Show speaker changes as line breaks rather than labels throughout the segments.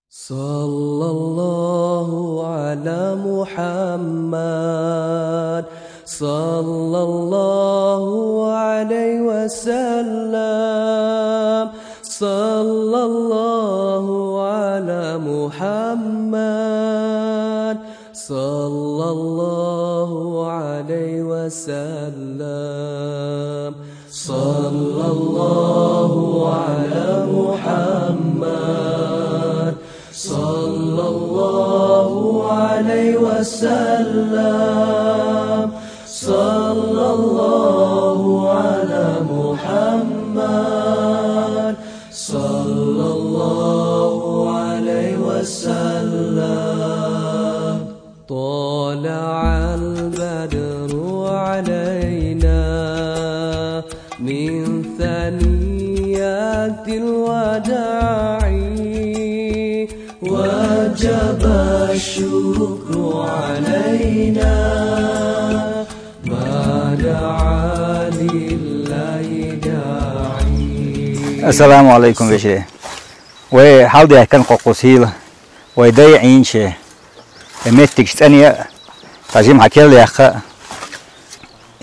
صلى الله على محمد صلى الله عليه وسلم صلى الله على محمد صلى الله عليه وسلم صلى الله على محمد صلى الله عليه وسلم صلى الله على محمد صلى الله عليه وسلم طلع البدر علينا من ثنيات الوداع وجب الشكر علينا ما دعا لله داعي.
السلام عليكم بشري وحاول كان قوسيل ويضيع عينشه متك ثانيه تجيم حكي لي اخ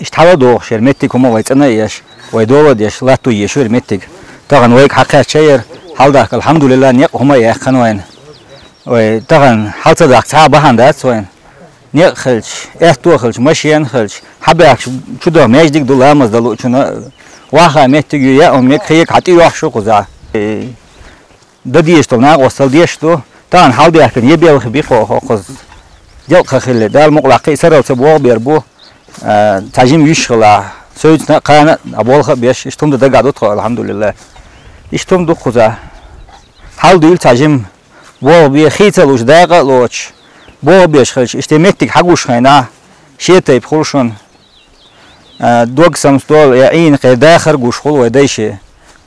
اشتحوا شير متك هم ويتنا ايش ويدور يش لا تو يشور متك طبعا ويك حقا شير حاول الحمد لله نيق هم يا اخن وين وطبعا حالت ذاك صعب هندات وين نيق خلش تو خلش ماشيان خلش حبك شو ده ماجدك دولار مزدلو شنو واخا متك يا امك خيك حتى يروح شو قزع ده ديشتو ناق وصل ديشتو طبعا حاول يحكي يبيع وخبيخو خذ جلق خلي ده المقلقي سر وسبوع بيربو تعجيم يشغل سويتنا قانا أبوالها بيش اشتم ده قعدت الحمد لله اشتم ده خذا حاول ديل تعجيم بو بيخيت لوش داقة لوش بو بيش خلش اشتمتك حقوش خينا شيء تيب خلشون دوق سمستول يعين قي داخر قوش خل وديشة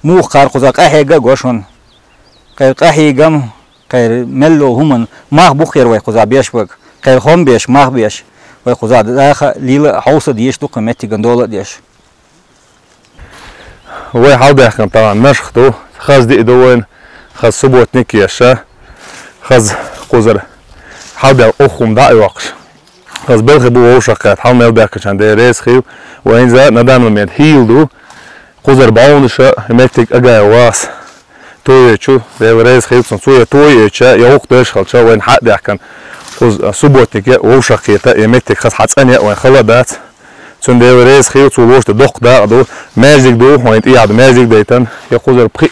مو قار خذا قاحي قوشون قي قاحي قم قي ملو همن ما بخير ويخذا بيش بق قي هم بيش ما بيش ويخذا داخل ليلة حوصة ديش دو قيمتي قندولة ديش
هو حاول يحكي طبعا نشختو خاز دي دوين خاز سبوت نكيشة خاز قزر حاول أخوم داعي وقش خاز بلخي بو وشقات حاول ميل بيحكي عن دي ريس خيو وين زا ندام لميد هيل دو قزر بعونشة يمتك أجا واس تويتشو دي ريس خيو تنسوية تويتشا يوق ديش خلشا وين حق يحكي خذ سبوتك وشقيته يمتك خاص حتصني وين خلدات تون دي ريس خيو تولوش تدق دا دو ماجيك دو وين تقعد ماجيك ديتن يخذ بخي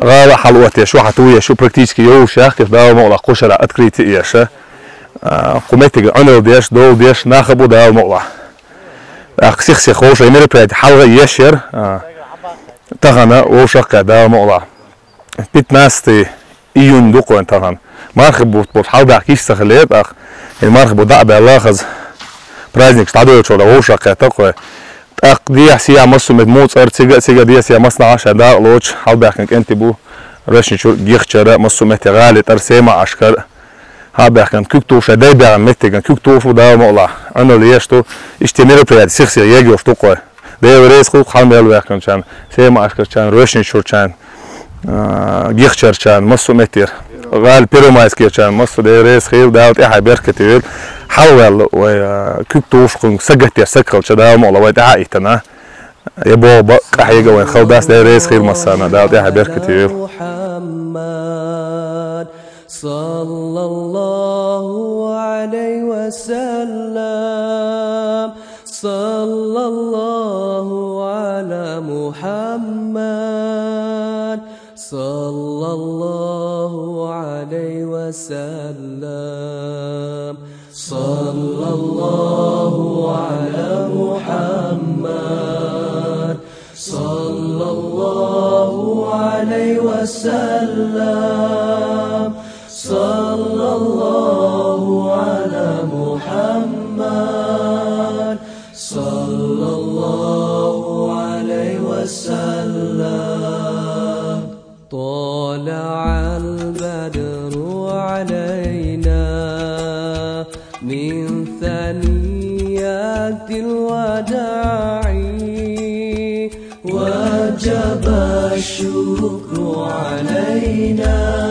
غالا حلوتي شو حتويه شو براكتيكي يو شاخ دا مولا قشرة اتكريتي ياش قمتك عنر ديش دو ديش ناخبو دا مولا اخسيخسي خوش يمر بريد حلغه يشير تغنا وشقه دا مولا بيت ناستي ايون دوكو انتغن مرخب بوت حاول بحكيش سخليت اخ المرخب ودع بالله خز праздник штадо чора ошака такое так дия сия масумет моцарт сига дия сия масна аша да лоч халбахник энтибу рашничу гихчара масумет гали тарсема ашкар хабахкан күктоша дайбаган меттеген күктофу да мола ана лиешто иштемер проект сихси егош такое деврес ху халмел бахкан чан сема ашкар чан рашничу чан гихчар чан масуметер غال بيرومايسكي كان مصر ديريس خيل داوت إحنا بركتيل حاول وكتوش كون سجت يسكر شدا مولا ويتعايتنا يبغى بق حاجة وين خل داس ديريس خيل مصرنا داوت إحنا بركتيل
محمد صلى الله عليه وسلم صلى الله على محمد صلى الله عليه وسلم صلى الله على محمد صلى الله عليه وسلم صلى الله على محمد صلى الله عليه وسلم طلع البدر علينا من ثنيات الوداع وجب الشكر علينا